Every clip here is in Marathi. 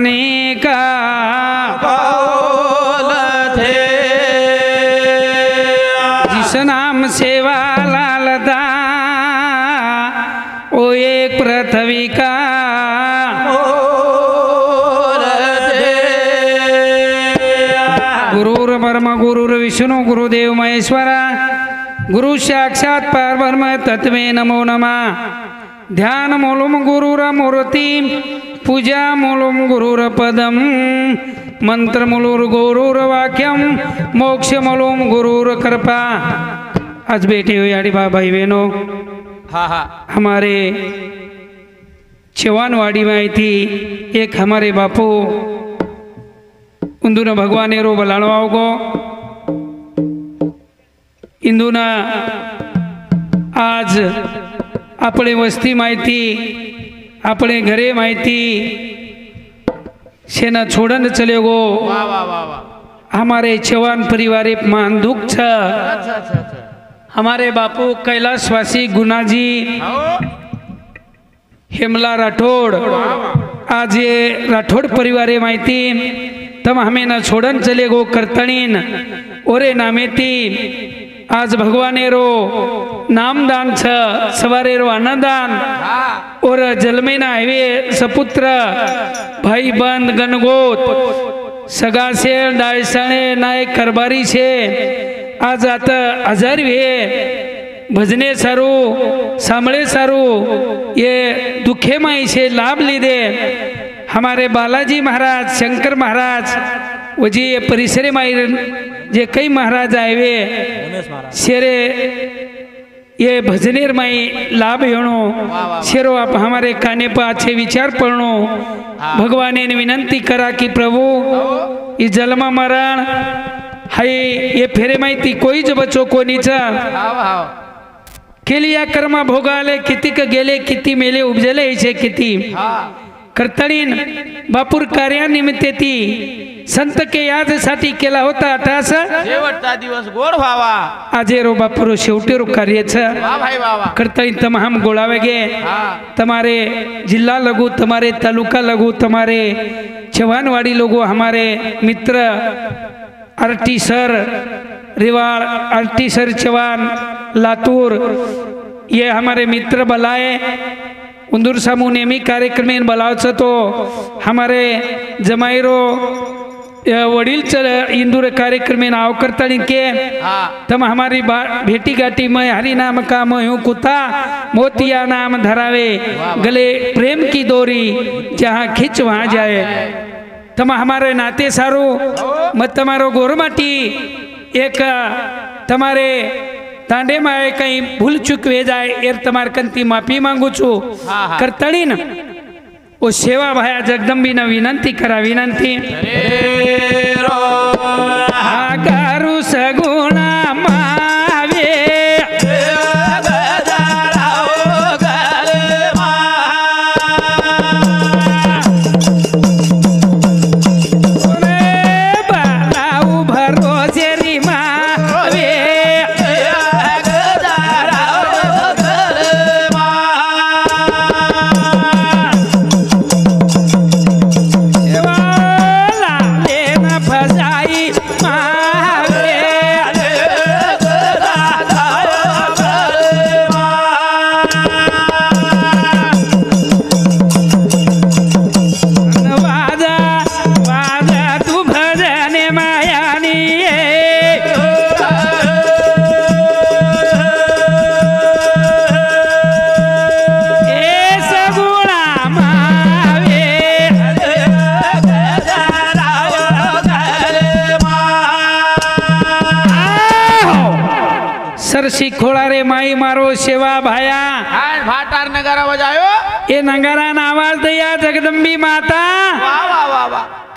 मने का बोलते जिस नाम सेवा लालदा ओ एक पृथ्वी का गुरुर ब्रह्म गुरुर विष्णु गुरुदेव महेश्वरा गुरु साक्षात परब्रह्म तत्वे नमो नमः ध्यान मूलम गुरुर मूर्ति पूजा मूलम गुरुर पदम मंत्र मूलुर गुरुर वाक्यम मोक्ष मूलम गुरुर कृपा। आज बैठे हुए आड़ी भाई बहनों, हमारे चवानवाड़ी में आई थी एक हमारे बापू इंदुना भगवान रो बलाणवाओ को इंदुना आज अपने वस्ती माहिती अपने घरे माहिती सेना छोड़न चले गो। हमारे चवान परिवार मान दुख छ। हमारे बापू कैलाशवासी गुनाजी हेमला राठौड़ आज ये राठौड़ परिवार माहिती तम हमें न छोड़न चले गो करतणीन ओरे नामेती आज भगवाने रो नामदान छ सवारे रो अन्नदान और जलमेना हवे सपुत्र भाई बंद गणगोत सगासे डायसाणे नायक करबारी छे आज आता हजार वे भजने सारू सांभळे सारू ये दुखे माई से लाभ लीधे। हमारे बालाजी महाराज शंकर महाराज वो जी ये परिसरे माई जे कई महाराज आए शेरे ये भजनेर माई लाभ हेणो शेरो आप हमारे काने पर अच्छे विचार पढ़नो। भगवान ने विनंती करा कि प्रभु ये जन्म मरण हाय ये फेरे माहिती कोई जो बच्चों को नीचा केलिया कर्मा भोगाले किती क गेले किती मेले उपजले इसे किती करतणीन बापूर कार्यानिमित्त ती संत के यादसाठी केला होता अटास शेवटचा दिवस गोड व्हावा आजे रो बापूरो शेवटेरो कार्य छ करतणी तमाम गोळावे गे तुम्हारे जिल्हा लगू तुम्हारे तालुका लगू तुम्हारे चवानवाड़ी लोगो हमारे मित्र आरटी सर रिवाड़ आरटी सर चवान लातूर ये हमारे मित्र बलाए उंदूर समूह नेमी कार्यक्रम में बलावच तो हमारे जमाईरो वडील चल इंदूर कार्यक्रम में नाव करतणी के तम हमारी भेटी गाटी में हरि नाम का मोह कुता मोतिया नाम धरावे गले प्रेम की डोरी जहाँ खिंच वहाँ जाए। तम हमारे नाते सारू मत तमारो गोरमाटी एक तमारे तांडे में कहीं भूल चूक वे जाए एर तमार कंती माफी मांगू छू करतणी न वो सेवा भाया जगदम्बी न विनंती करा विनंती गारू सगुणा मावे खोड़ा रे माई मारो सेवा भाया भाटार नगारा बजायो ये नगारा ना आवाज दिया जगदम्बी माता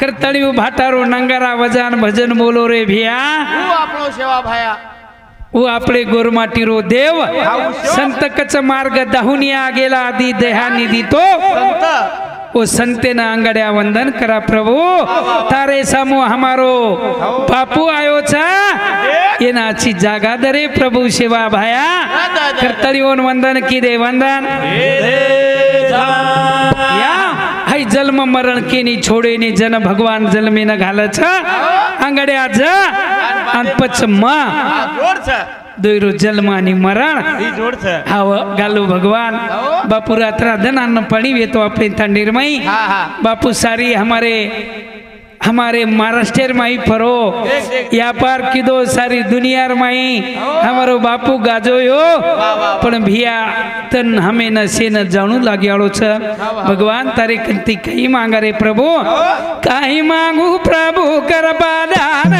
करतड़ी भाटारो नगारा वजान भजन बोलो रे भिया वो आपनो सेवा भाया वो आपले गोरमाटी रो देव संत कच मार्ग दाहुनिया गेला आदि देहा निधि तो वो संते ना अंगड़िया वंदन करा प्रभु तारे सामो हमारो बापू आयो छा ये नाची जागा दरे प्रभु सेवा भाया करतड़ी वंदन की दे वंदन या हाय आई जन्म मरण केनी छोडे नी जन भगवान जन्मे न घालछ आंगड्या ज आणि पचमा जोड छ दोयरो जन्म आणि मरण ही जोड छ हाव गालू भगवान बापू रात्रा धन अन्न पानी वेतो अपने तंडीर मई हाँ हाँ बापू सारी हमारे महाराष्ट्र माई फरो या पार किदो सारी दुनिया माई हमारो बापू गाजो यो पण भिया तन हमें न से न जाणू लाग्याळो छ भगवान तारे कंती कई मांगा रे प्रभु काही मांगू प्रभु कर बादान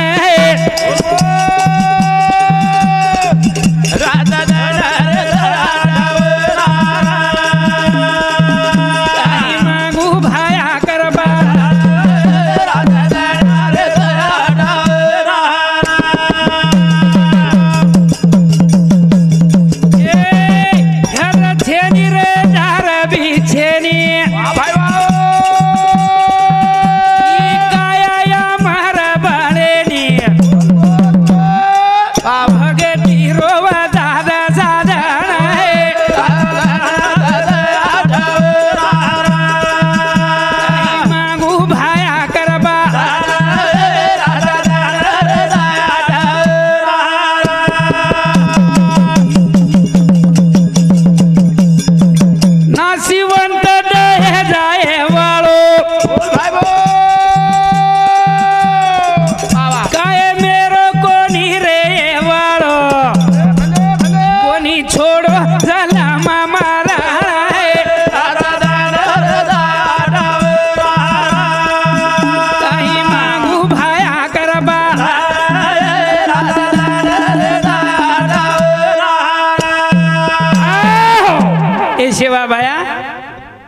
सेवा बाया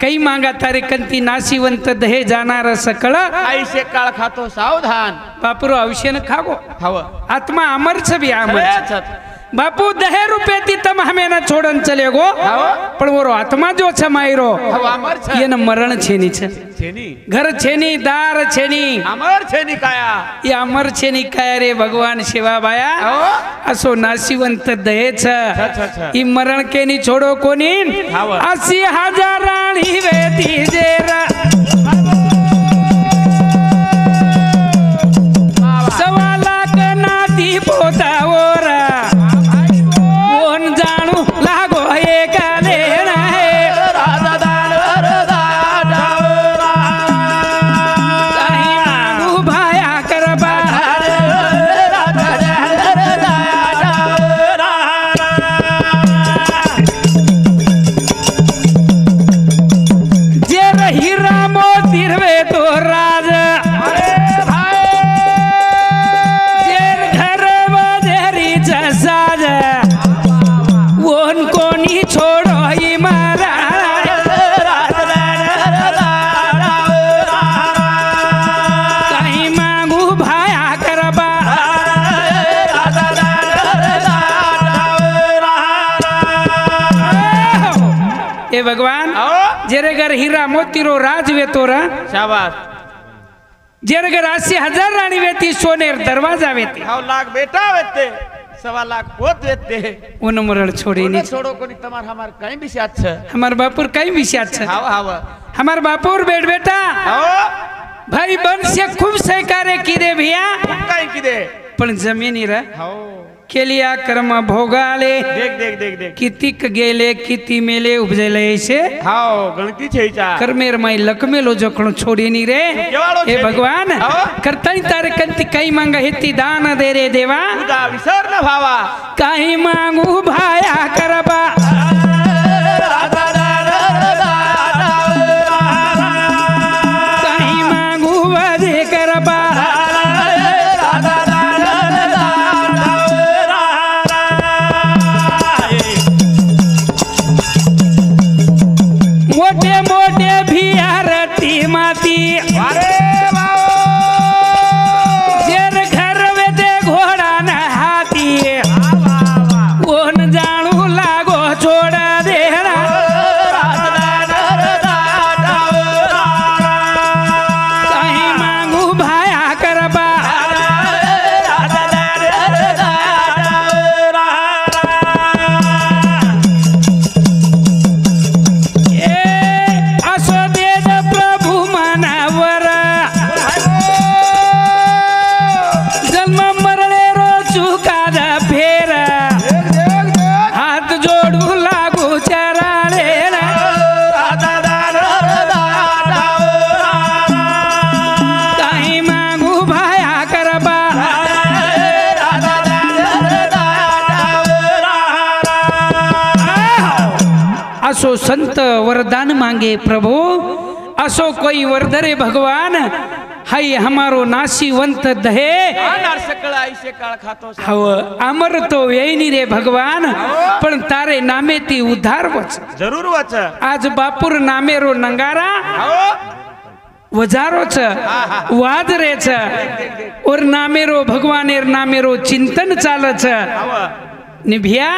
कई मांगा तारे कंती नाशिवंत दहे जाणार सकळ आईसे काळ खातो सावधान बापुरो अवश्य खागो हव आत्मा अमर छ भी अमर छ बापू 10 रुपये ती तम हमें न छोड़न चले गो पण वो आत्मा जो छ मायरो हव अमर छ ये न मरण छेनी छ छेनी घर छेनी दार छेनी अमर छेनी काया ये अमर छेनी काया रे भगवान शिवा बाया असो नाशिवंत दहे छ ई मरण के नी छोड़ो कोनी 80,000 राणी वेती जेरा सवा लाख नाती पोता ओरा भगवान जेरे घर हीरा मोतीरो राज वेतोरा शाबाश जेरे घर 80,000 राणी वेती सोनेर दरवाजा वेती 9 लाख बेटा वेते 1.25 लाख पोत वेते उन मरण छोड़ी नहीं छोड़ो कोनी तमार हमार कहीं भी साथ छ हमार बापुर कहीं भी साथ छ हाव हाव हमार बापुर बेट बेटा भाई बन से खूब सहकारे किदे भैया कहीं किदे पण जमीनी रे हाव केलिया कर्म भोगाले देख देख देख देख कितीक गेले किती मेले उपजेले ऐसे हाव गणती छेचा कर्मेर माई लकमेलो जखणो छोड़ी नी रे हे भगवान करतानी तारे कंती कई मांगा हेती दान दे रे देवा तुझा विसर न भावा काही मांगू भाया करबा काही मांगू वदे करबा मोठे मोठे भियारती माती जेर घर वेदे घोडा न हाती कोण जाणू लागो छोड देणा चुकाद फेर हात जोडू लागू चराळे काही मागू भाया करबा असो संत वरदान मांगे प्रभु असो कोई वरदरे भगवान हाई हमारो नासीवंत दहे सकळ आईशे काळ खातो हव अमर तो येईनी रे भगवान पण तारे नामे ती उद्धार वच जरूर वच आज बापूर नामे रो नंगारा वजारो छ वाद रे छ और नामे रो भगवानेर नामे रो चिंतन चाल छ निभिया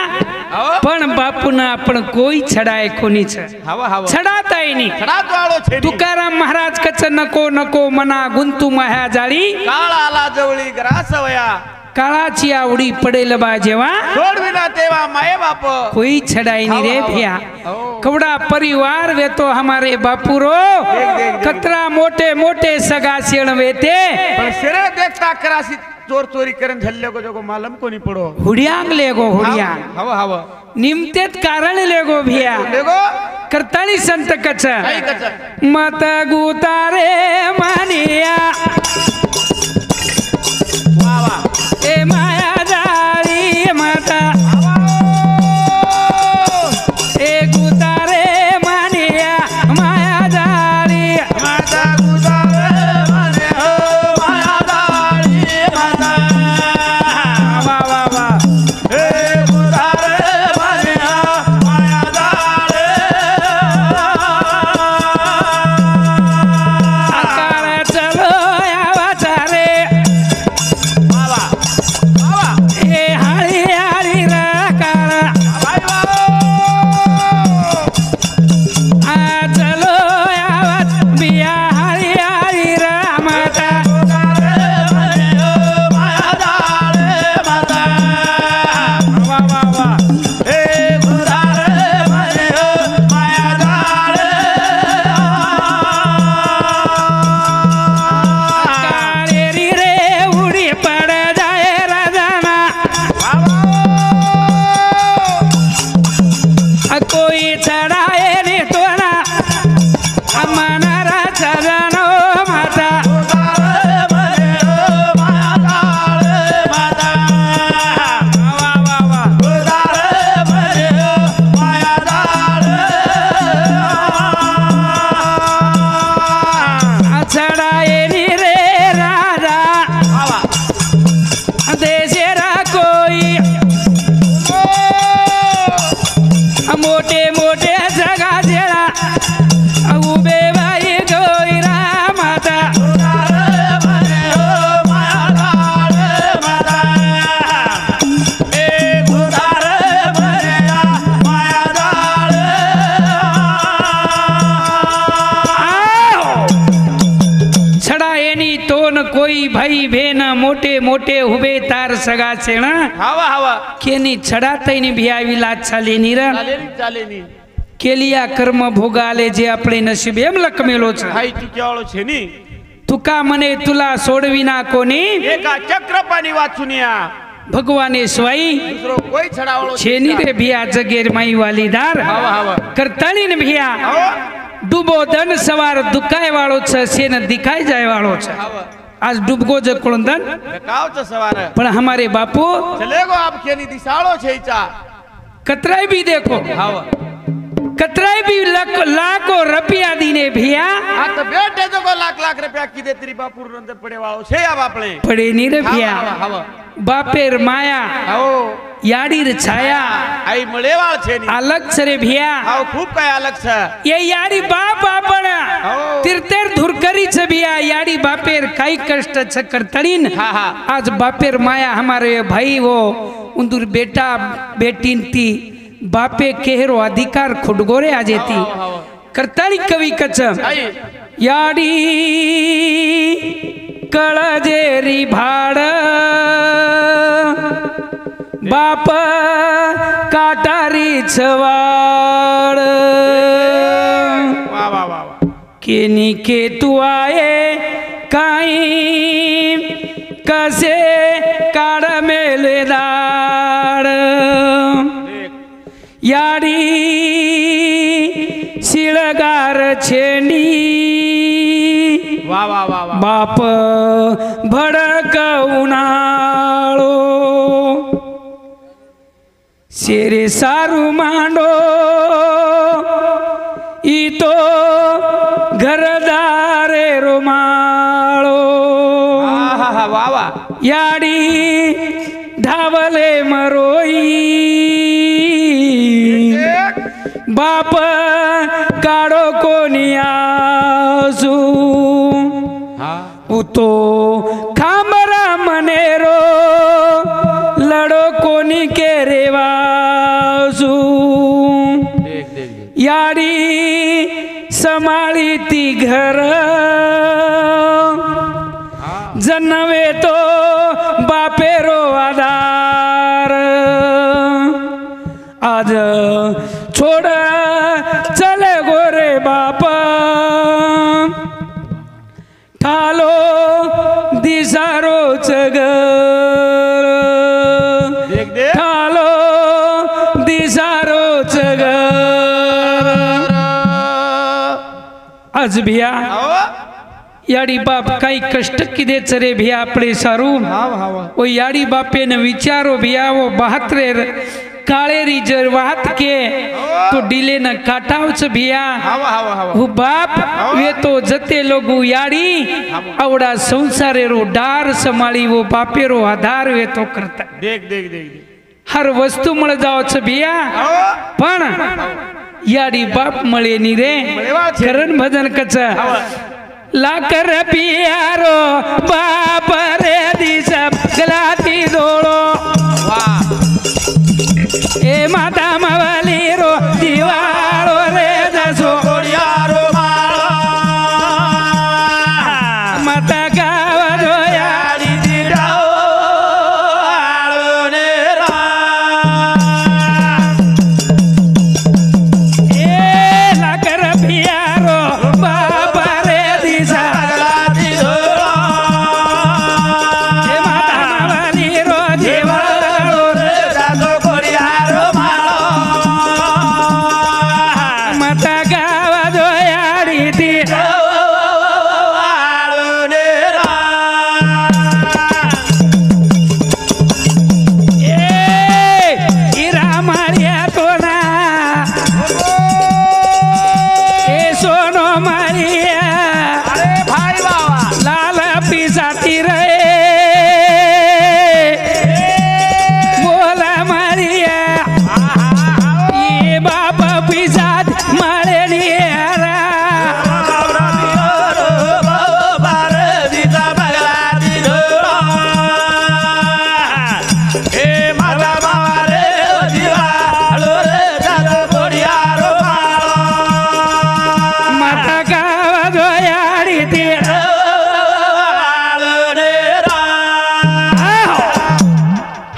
पण बापूना आपण कोई छडाय कोनी छ छडाताय नी तुकाराम महाराज कच नको नको मना गुंतू माया जाळी काळ आला जवळी ग्रासवया काळाची आवडी पडेल बा जेव्हा सोडविना तेव्हा माये बाप कोई छडाय नी रे भिया कवडा परिवार वे तो हमारे बापूरो कतरा मोटे मोटे सगा सेण वेते पण सिरे देखता करासी चोर चोरी करन झल्ले को जो मालूम कोनी पडो हुडियांग लेगो हुडियांग हव हव निमतेत कारण लेगो भिया लेगो करताळी संत कच काही कच मत गुतारे मानिया वा वा ए माया जाळी माता ए गुतारे मानिया माया जाळी माता गुतारे माने हो माया जाळी माता वा वा वा हे गुतारे माने हो माया जाळी आकार चलो या वाचारे वा वा वा ए हाळी हाळी राकार बाय बाय आ चलो या वाच बिया हाळी हाळी रामाता वा वा वा काळेरी रे उडी पड जाय राजाना कोई चढाए ने तोना अमनारा चरणो माता वा वा वा चढाए नी रे राजा देशेरा कोई मोठे मोठे जगा जेळा उभे बाई गोईरा माता छडायनी तोन कोई भाई भेन मोठे मोठे उभे तार सगा सेणा हवा हवा केनी छडातईनी भियावी लाज चालेनी र चालेनी केलिया कर्म भोगाले जे आपले नशीब एम लकमेलो छ हाई चुक्यावाळो छे नी तुका मने तुला सोडविना कोणी एका चक्र पाणी वाचुनिया भगवाने स्वाई दुसरो कोई छडावाळो छेनी रे भिया जगेर माई वालीदार हवा हवा करताली ने भिया डूबो दन सवार दुखाय वाळो छ सेन दिखाई जाय वाळो छ आज डूबगो ज कोळंदन कावच सवार पण हमारे बापू चलेगो आप केनी दिसाळो छेचा कतराय भी देखो हवा कतराय भी लाखो रुपया दीने भिया आता बेटे जो को लाख लाख रुपया किदे तरी बापूर नंतर पडे वाळो छे या बापळे पडे नी रे भिया हवा बापेर माया हो याडीर छाया आई मळेवाळ छे नी अलग छरे भिया हाव खूप काय अलग छ ये याडी बाप आपण तीर्थेर धुरकरी छ भिया याडी बापेर काही कष्ट छ करतळीन हा हा आज बापेर माया हमारे भाई वो उंदुर बेटा बेटीन ती बापे केहरो अधिकार खुडगोरे आ जेती करताळी कवी कच याडी कळजेरी भाड बाप काटारी छवाड वा वा वा केनी के तू आए काई कसे काढ मेलेदार याडी शिळगार छेनी वा वा वा वा बाप भडक उन्हाळो शेरे सारू मांडो इतो घरदारे रुमाळो वा वा याडी धावले मरोई बाप काढो कोणी आसू उतो खांबरा मनेरो लडो कोणी के रेवासू याडी समाळी ती घर जन्नवे तो बापेरो आधार आज छोड़ चले गोरे बाप ठालो दिसारोच घर ठालो दिसारोच घर आज भिया याडी बाप काही कष्ट किदेच रे भिया आपले सारू ओ याडी बापे न विचारो भिया वो 72 काळेरी जर वाहत के तो डिले न काटावच भिया वो बाप वे तो जते लोगु याडी आवडा संसारे रो डार समाळी वो बापेरो आधार वे तो करता देख देख देख हर वस्तू मळ जावच भिया पण याडी बाप मळे नी रे करण भजन कच लाकर पियारो बाप रे दिसा गलाती दोळो ए माता मवाली रो दिवाळो रे जसो यारो माता गाव जोया ए लाकर पियारो बाप रे दिसा ए माता मवाली रो दिवाळो रे माता गाव जोयाडी ती इरा मारिया तो ना ए सोनो मारिया अरे भाई बाबा लाल पिसाती रे बोला मारिया ये बाप पिसात मारे नियारा माता गाव जोयाडी ती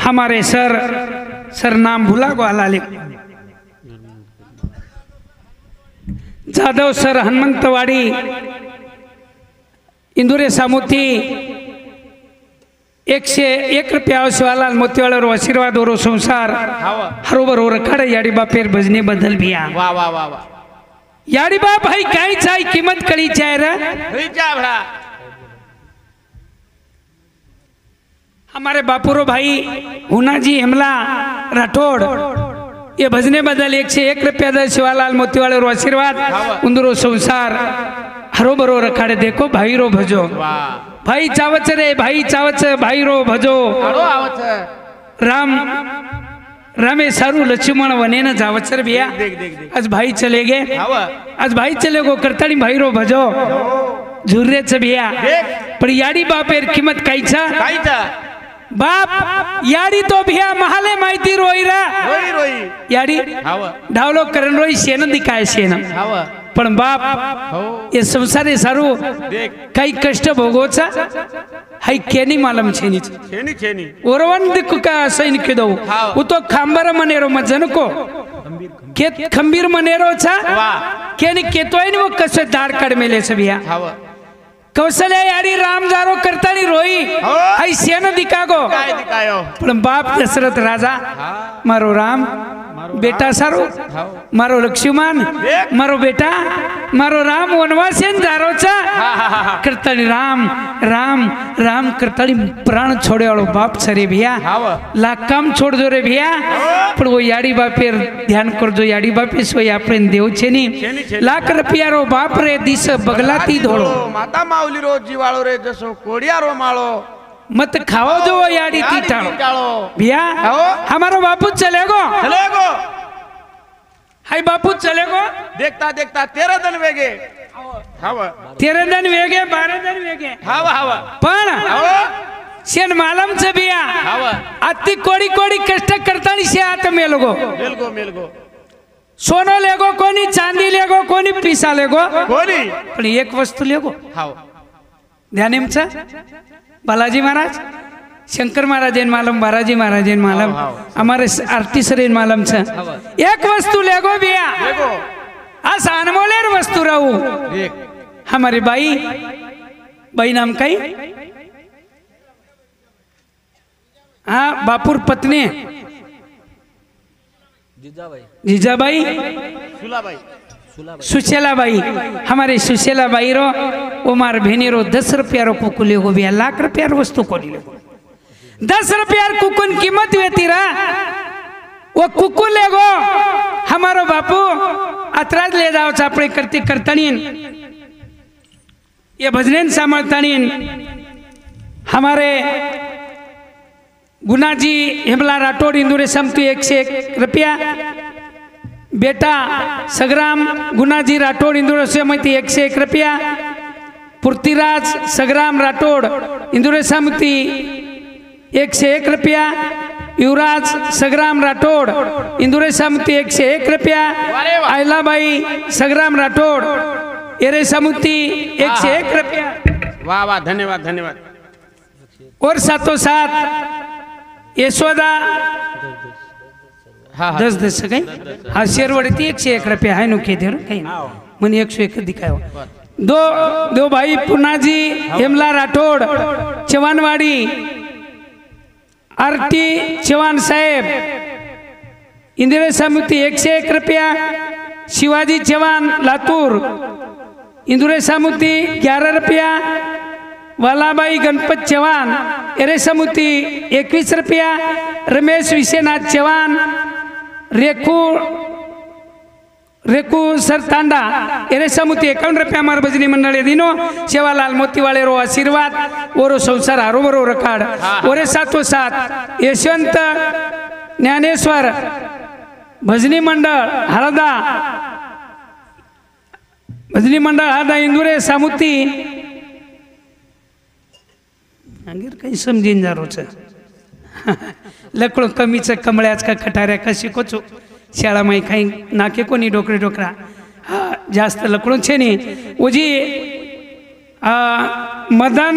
हमारे सर नाम भूला ग्वाला जाधव सर हनुमंतवाड़ी इंदुरे सामुती 101 रुपया शिवालाल मोतीवाला रो आशीर्वाद रो संसार हरोबर हो रखाड़ याडी बापेर भजने बदल भिया वाह वाह वाह वाह याडी बाप भाई काई चाय कीमत कड़ी चाय रा भड़ा हमारे बापुरो भाई हुना जी हेमला राठौड़ ये भजने बदल 101 रुपया दर शिवालाल मोतीवाले रो आशीर्वाद उंदरो संसार हरो बरो रखाड़े देखो भाई रो भजो भाई चावच रे भाई चावच भाई रो भजो राम रामे सारू लक्ष्मण वने न जावचर भैया आज भाई चले गए आज भाई चले गो करताड़ी भाई रो भजो झुर्रे च भैया पर याडी बापेर कीमत काईचा बाप याडी तो भैया महाले माहिती रोईरा याडी ढावलो करण रोई शेन दिखाय शेन पण बाप ये संसारे सारू काही कष्ट भोगोचा हाई केनी मालम छेनी छेनी ओरवन दिक्कु का सैन के दो वो तो खांबर मनेरो मजन को के खंबीर मनेरो छा केनी केतोय नि वो कसे दाड़ कड मेले छ भैया कौशल्या यारी राम जारो करतानी रोई हो. हाई सेन दिकागो काय दिकायो पण बाप दशरथ राजा मारो राम बेटा सारो मारो लक्ष्मण मारो बेटा मारो राम वनवासेन जारोचा करतानी राम राम राम करतानी प्राण छोड़े वालो बाप सरे भैया लाख काम छोड़ दो रे भैया पण वो याडी बापेर ध्यान करजो याडी बापे सोय आपण देव छेनी लाख रुपया रो बाप रे दिस बगलाती धोळो माता माऊली रो जीवाळो रे जसो कोडिया रो माळो मत खाओ जो याडी ती टाळो भैया हमारो बापू चलेगो चलेगो हाय बापू चलेगो देखता देखता 13 दिन वेगे हाव 13 दिन वेगे 12 दिन वेगे हाव हाव पण हाव शेन मालम च बिया हाव अति कोडी कोडी कष्ट करतानी शे आत मेलगो मेलगो मेलगो सोनो लेगो कोणी चांदी लेगो कोणी पिसा लेगो कोणी पण एक वस्तू लेगो हाव ध्यानेमचा बालाजी महाराज शंकर महाराज मालम बाराजी महाराज मालम हमारे आरती सर मालम छ एक वस्तु लेगो बिया लेगो आज अनमोलेर वस्तु रहू देख हमारी बाई बाई नाम कई हाँ बापुर पत्नी जीजाबाई सुलाबाई सुशेलाबाई हमारे सुशेलाबाई रो उमार भेनी रो 10 रुपया रो कुकु लेगो बिया लाख रुपया रो वस्तु को लेगो 10 रुपया कुकुन कीमत वेती रा वो कुकु लेगो हमारो बापू अतराज ले जाओ चापड़े करती करतनीन ये भजनेन सामर्थनीन हमारे गुनाजी हेमला राठौड़ इंदुरे समतु 101 रुपया बेटा सग्राम गुनाजी राठौड़ इंदुरे समिति 101 रुपया पृथ्वीराज सग्राम राठौड़ इंदुरे समिति 101 रुपया युवराज सग्राम राठौड़ इंदुरे समिति 101 रुपया आयलाबाई सग्राम राठौड़ एरे समिति 101 रुपया वाह वाह धन्यवाद धन्यवाद और साथों साथ यशोदा 10 कहीं हाँ शेरवड़ी 101 रुपया है नुके दे कहीं मन 101 दिखाओ दो भाई पुनाजी हेमला राठौड़ चवानवाड़ी आरती चौहान साहेब इंदिरा समिति 101 रुपया शिवाजी चौहान लातूर इंदिरा समिति 11 रुपया वालाबाई गणपत चौहान एरे समिति 21 रुपया रमेश विश्वनाथ चौहान रेखू सर तांडा एरे समिति 51 रुपया हमारे भजनी मंडल दिनो सेवालाल मोतीवाले रो आशीर्वाद ओरो संसार हारो बरो रकाड ओरे साथों साथ यशवंत ज्ञानेश्वर भजनी मंडल हरदा इंदुरे समिति अंगीर काही समजीन जा रोच लकड़ो कमीच कमळ्याच का खटाऱ्या का शिकोचो शाळा माई काही नाके कोणी डोकरे डोकरा हा जास्त लकड़ो छे नी ओजी मदन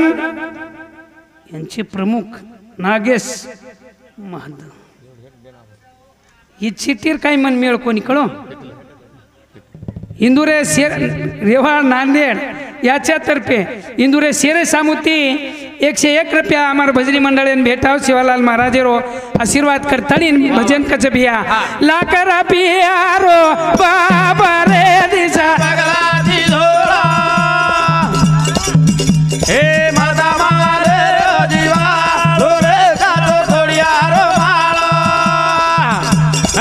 यांचे प्रमुख नागेश महादेव ही चिठ्ठीर काही मन मेळ कोणी कळो इंदुरे रेवाड़ नांदेड़ याच्यातर्फे इंदुरे शेरे सामुती 101 रुपया हमारे भजनी मंडल भेटाव शिवालाल महाराज रो आशीर्वाद करतानी भजन कच भिया लाकर पियारो बाबा रे दिशा हे माता मारे जीवा रे कातो कोडियारो माळो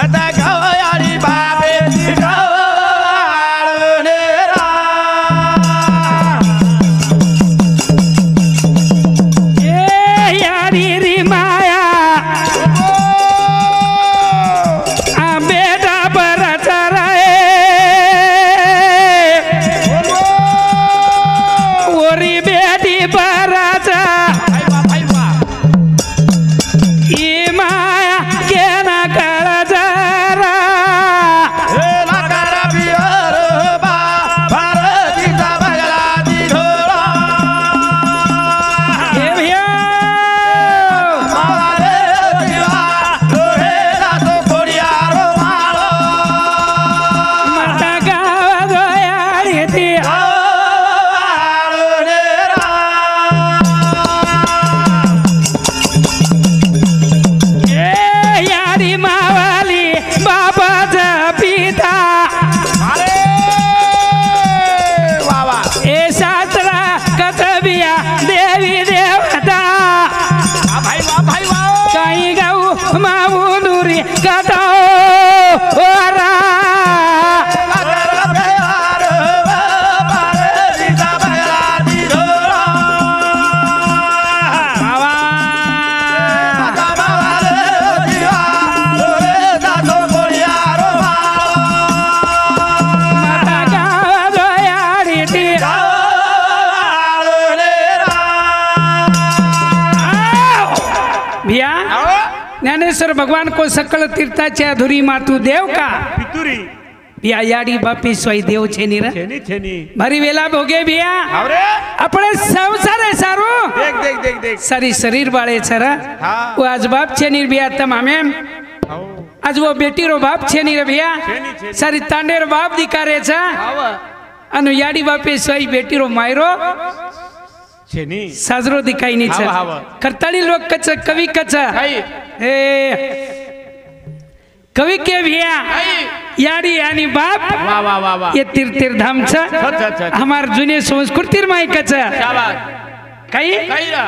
आता गवयारी बाबे गवाळनेरा ए यारी री माया आ बेटा बराचा रे कटाओ ओरा ज्ञानेश्वर भगवान को सकल तीर्थाची अधुरी मातू देव का पितुरी बिया याडी बापी स्वय देव छेनी रे छेनी छेनी भरी वेला भोगे बिया अरे अपने संसार है सारो देख देख देख देख सारी शरीर बाळे छरा हाँ। वो आज बाप छेनी बिया तम हमें आज वो बेटी रो बाप छेनी रे बिया छेनी, छेनी। सारी तांडेर बाप दिकारे छा अनु याडी बापी स्वय बेटी रो मायरो छेनी साजरो दिखाई नहीं हावा, छा हावा। करताली लोग कच कवि कच ए कवि के भिया याडी यानी बाप वाह वाह वाह वाह ये तीर्थ धाम छ अच्छा। हमार जुने संस्कृती माई कच शाबाश काही काही ना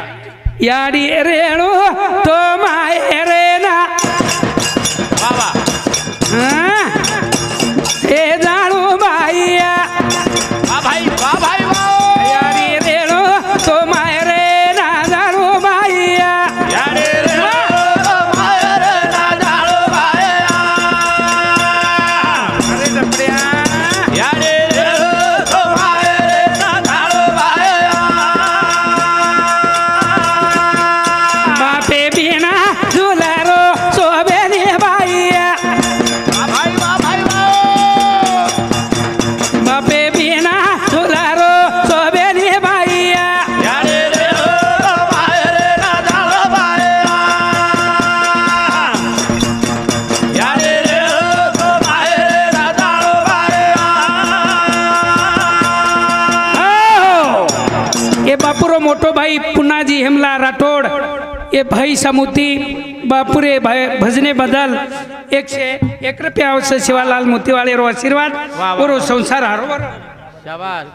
याडी रेणू तो माय रे ना वाह वाह हाँ? ए जाणू बाईया वाह भाई वाह याडी रेणू तो माय रे ना जाणू बाईया यारे रे मायर ना जाळो बाया अरे डपड्या यारे रे मायर ना जाळो बाया बापे बिना झुलारो सोबेनी बाईया वाह भाई बापे बिना झुलारो सोबेनी बाईया यारे रे मायर ना जाळो बाया यारे रे मायर ना जाळो बाया ये बापुरो मोटो भाई पुनाजी हेमला राठोड ये भाई सामुती बापुरे भजने बदल 101 रुपया अवश्य शिवालाल मोतीवाले रो आशीर्वाद वाह। और संसार हारो बरो शाबाश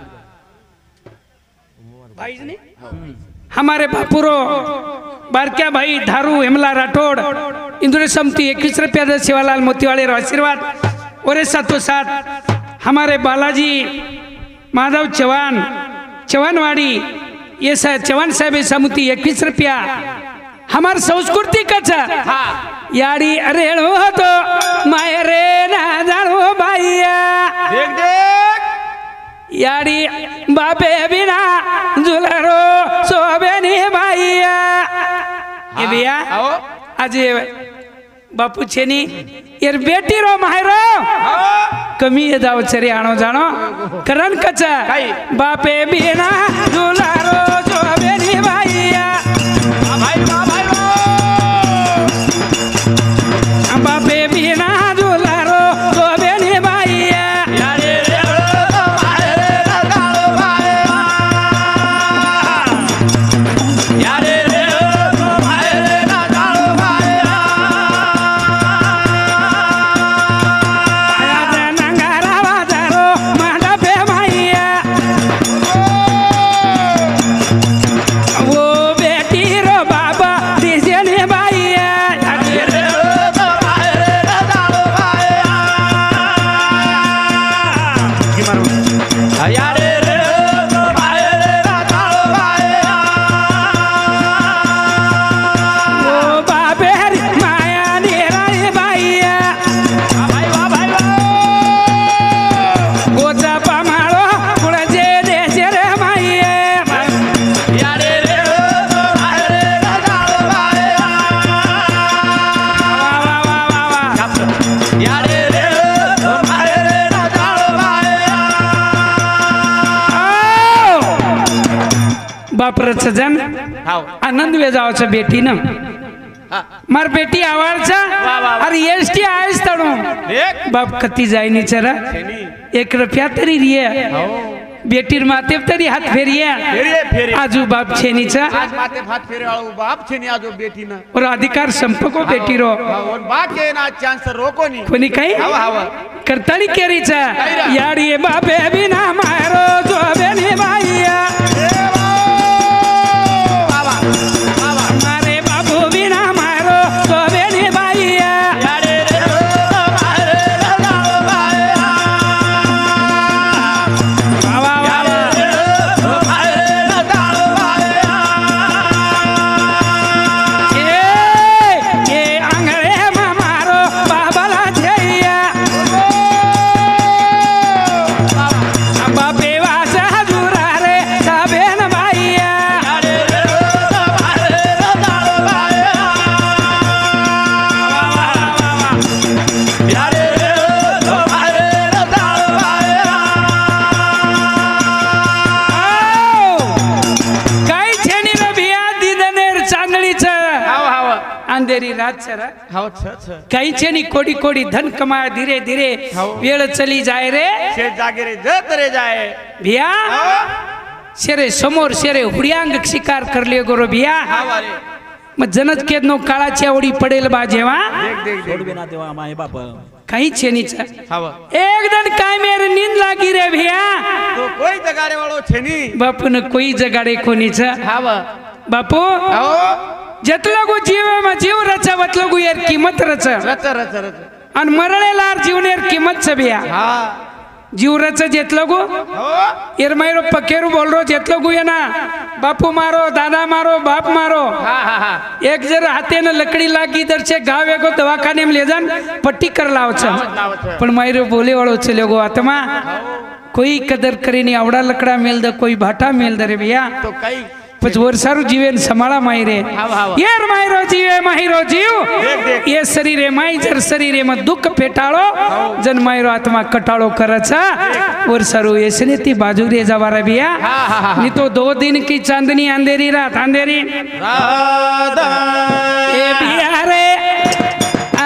भाई ने हमारे बापुरो बारक्या भाई धारू हेमला राठोड इंद्र समती 21 रुपया दे शिवालाल मोतीवाले रो आशीर्वाद और साथों साथ हमारे बालाजी माधव चौहानवाड़ी ये चौहान साहेब समुती 21 रुपया हमार संस्कृति कच याडी अरे हो तो मायरे ना जानो बाईया देख देख याडी बापे बिना झुलारो सोबेनी बाईया ये भैया आओ आज ये बापू छेनी यार बेटी रो मायरो कमी ये दाव चरी आणो जानो करण कचा काय? बापे बिना झुलारो सोबेनी बाईया भाई बापे बिना झुलारो सोबेनी बाईया यारे रे मायर ना जाळो बाया यारे रे मायर ना जाळो बाया नंगारा बाजारो मंडपे माईया वो बेटी रो बाबा दिसेनी बाईया यारे रे मायर ना जाळो बाया यारे रे मायर ना जाळो बाया ओ बाबे रे माया निराई बाईया भाई गोचा पामाळो कुळजे देशे रे माईया यारे रे मायर ना जाळो बाया वा वा वा वा यारे रे मायर ना जाळो बाया बापरच जन हाव आनंद वेजावचं बेटी न हा मार बेटी आवाळचा वा, वा. अरे एसटी आहेस तडू देख बाप कती जायनी चरा छेनी 1 रुपया तरी रिये हो बेटीर माते तरी हात फेरिये फेरी आजू बाप छेनीचा आज माते भात फेरे वाळू बाप छेनी आजो बेटी ना और अधिकार संपको बेटी रो और बाके ना चांस रोको नी कोणी काही हवा करताळी केरीचा काहीरा. याडी बापे बिना मारो जो बेनी बाईया बाबा मारे बाबू बिना मारो जो बेनी बाईया यारे अंधेरी रात सर हाव छ छ काही छे नी कोडी कोडी धन कमाया धीरे धीरे वेळ चली जाय रे शे जागे रे जत रे जाय भिया शेरे समोर शेरे हुड्यांग शिकार करले गोरो भिया हाव अरे मग जनच केद नो काळाची आवडी पडेल बा जेव्हा देख देख देख बिना देवा माय बाप काही छे नी छ हाव एकदम काय मेरे नींद लागी रे भिया तो कोई जगारे वाळो छे नी बापू न कोई जगाडे कोणी छ हाव बापू हाव जतलो गो जीव जीव रचा वतलो गो यार किंमत रच रच रच रच आणि मरळेलार जीवनेर किंमत छ भिया हा जीव रच जेतलो गो हो एर मायरो पकेरू बोल रो जेतलो गो ये ना बापू मारो दादा मारो बाप मारो हा हा हा एक जर हाथे न लकड़ी लागी इधर से गावे को दवाखाने में ले जान पट्टी कर लाव छ पण मायरो बोले वाळो चले गो आत्मा कोई कदर करे नहीं आवड़ा लकड़ा मेल द कोई भाटा मेल द रे भैया तो कई पच वर्षारू जीवन समाळा मायरे यार मायरो जीवे माहिरो जीव ये शरीरे माई जर शरीरे में दुख पेटाळो जन मायरो आत्मा कटाळो करछ वर्षारू ऐसने ती बाजू रे जावा रे भैया नहीं तो 2 दिन की चांदनी अंधेरी रात अंधेरी राधा ए भैया रे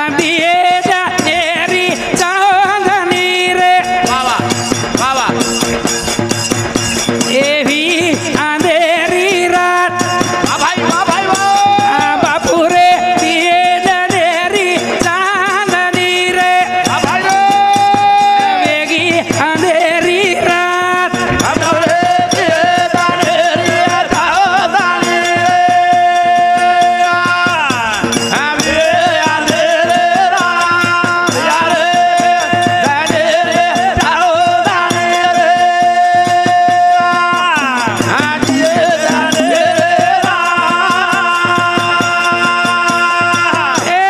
अंधिए अंधेरी चांदनी रे वावा वावा ए भी अंधेरी रात वाह भाई वाह बापू रे दिए अंधेरी चांदनी रे वाह भाई रे वेगी अंधेरी रात अबरे के दाने रे दाने आवे आले रे राम यारे दाने रे दाने रे आजिए दाने रे ए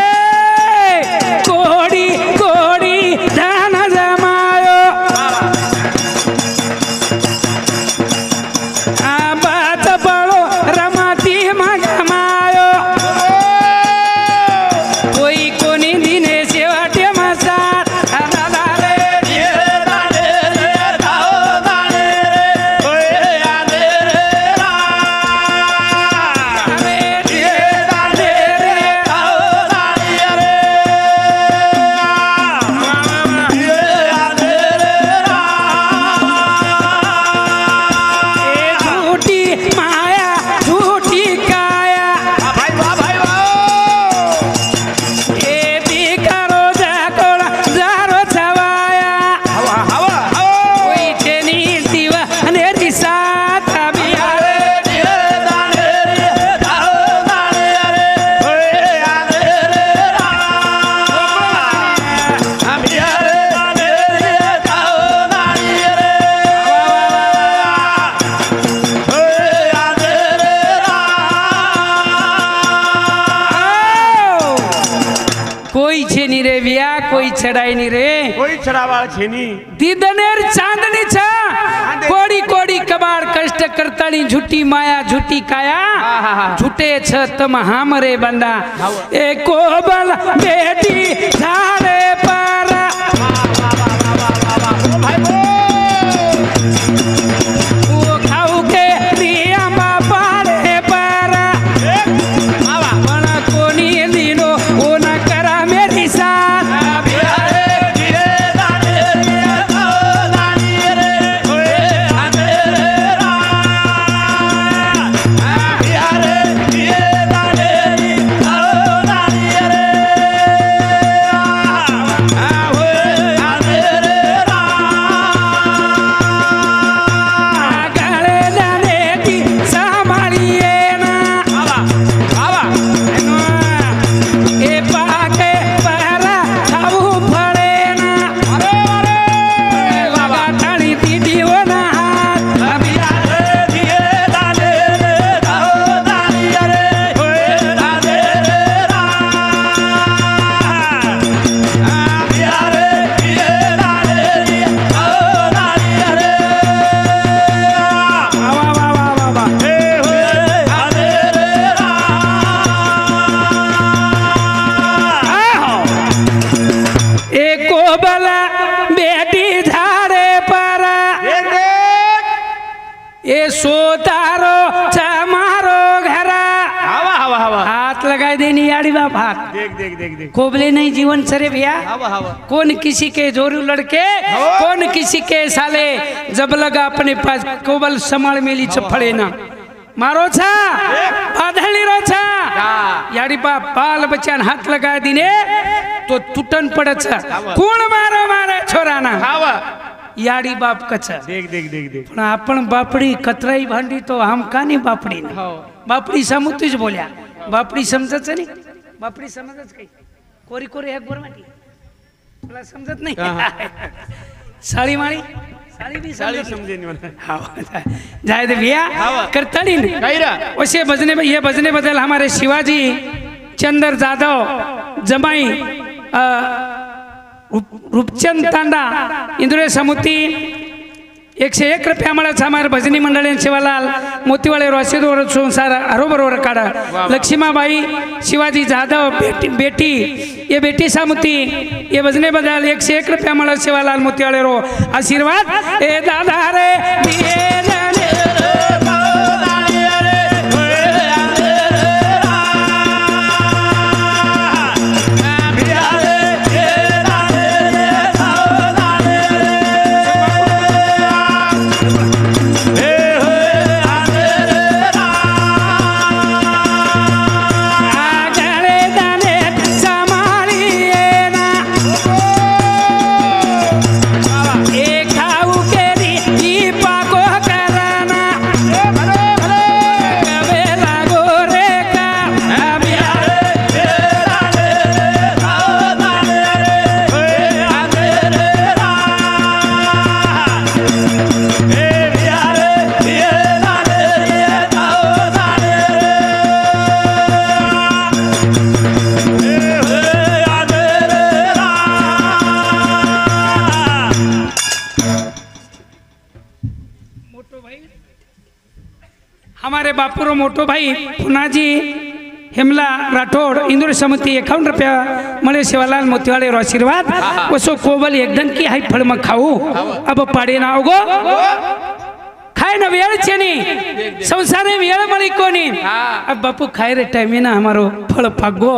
कोड़ी कोड़ी धन जमायो बात बड़ो रमाती मगमायो कोई कोनी दिने सेवाटे मसात दादा रे ये दाने रे दाने रे ओए आले रे राम रे ये दाने रे दाने रे ये आले रे ए झूठी माया झूठी काया भाई वाह ए बिकारो जाकोड़ा जारो छवाया हवा हवा कोई तेनी दीवा अंधेरी साथ अभिया ये दाने रे दाने रे ओए आले रे राम हम यारे दाने रे दाने रे ओए आले रे कोई छे नी रे बिया कोई चढ़ाई नी रे कोई छड़ावाळ छेनी दीदनेर चांदनी छा कोड़ी कोड़ी कबाड़ कष्ट करतानी झूठी माया झूठी काया झूठे छ तम हमरे बंदा ए कोबल बेटी झाड़े पर वो खाऊ के दिया बापारे पर पण कोनी दिनो वो न करा मेरी साथ यारे दिए दाने रे दाने रे ओए आले रे राम यारे दिए दाने रे दाने रे ओए आले रे राम गले जाने की संभालिए ना ए पाके पहरा खाऊ फड़े ना लगा टाणी दीदी वो ना हाथ यारे दिए दाने रे दाने रे ओए दाने रे राम यारे दिए दाने रे दाने रे वाह वाह वाह वाह वाह हे ओए दाने रे राम ए कोबला बेटी झाड़े पर देख ए सोतारो चमारो घरा हवा हवा हवा हाथ लगाई देनी याड़ी बाप हाथ देख देख देख देख कोबले नहीं जीवन सरे भैया हवा हवा कौन किसी के जोरू लड़के कौन किसी के साले जब लगा अपने पास कोबल संभाल मेली चपड़े ना मारो छा बाधली रो छा यारी बाप बाल बच्चा हाथ लगा दीने तो टूटन पड़े छा कौन मारो मारे छोरा ना हवा यारी बाप कचा देख देख देख देख पण आपण बापडी कतराई भांडी तो हम का नाही बापडी ना बापडी समजतोच बोल्या बापडी समजच नाही बापडी समजच काही कोरी कोरी एक बोरमाटी तुला समजत नाही साडी माळी साडी भी साली समझे नहीं मैंने हाँ जाए दे भैया करतड़ी कायरा वैसे बजने ये बजने बदल हमारे शिवाजी चंद्र जाधव जमाई रूपचंद तांडा इंद्रे समुती 101 रुपया मला हमारे भजनी मंडळ शिवालाल मोतीवाले रोसिदोर संसार हरोबरोबर काढा लक्ष्मीबाई शिवाजी जाधव बेटी ये बेटी सामुती ये भजने बदल 101 रुपया मला शिवालाल मोतीवाले रो आशीर्वाद ए दादा रे हमारे बापूरो मोटो भाई पुनाजी हेमला राठौड़ इंदुर समिति 51 रुपया मले शिवालाल मोतीवाले रो आशीर्वाद वसो कोबल एकदम की हाई फल में खाऊ अब पाड़े ना होगो खाए ना वेळ छेनी संसारे वेळ मळी कोनी अब बापू खाए रे टाइम ना हमारो फल पागो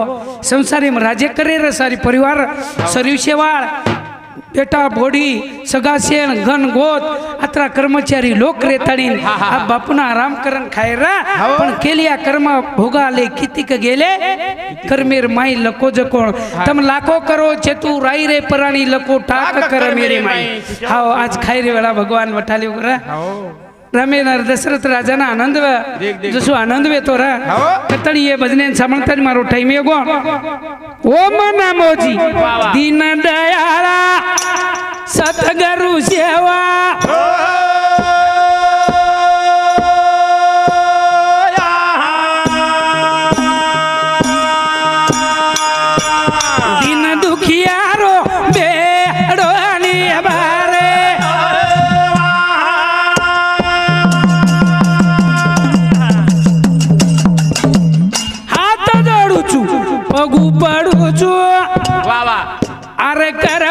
संसारे में राज्य करे रे सारी परिवार शरीर सेवाळ बेटा बोडी सगासेन घन गोत अत्रा कर्मचारी लोक रेताड़ी बापूना आराम करन खायरा पण केलिया कर्म भोगाले कितीक गेले कर्मेर माई लको जको तम लाखो करो चेतु राई रे पराणी लको टाक कर मेरे माई हाओ आज खाई रे वेळा भगवान वठाले उरा रमे नर दशरथ राजा ना आनंद जसो आनंद वे तोरा कतड़ी ये भजने सामंतन मारो टाइम एगो ओम नमोजी दीन दयाला सतगुरु सेवा दीन दुखियारो बेड़ोनी बारे हाथ जोड़ू छु पगू पड़ू छु वाह वाह अरे कर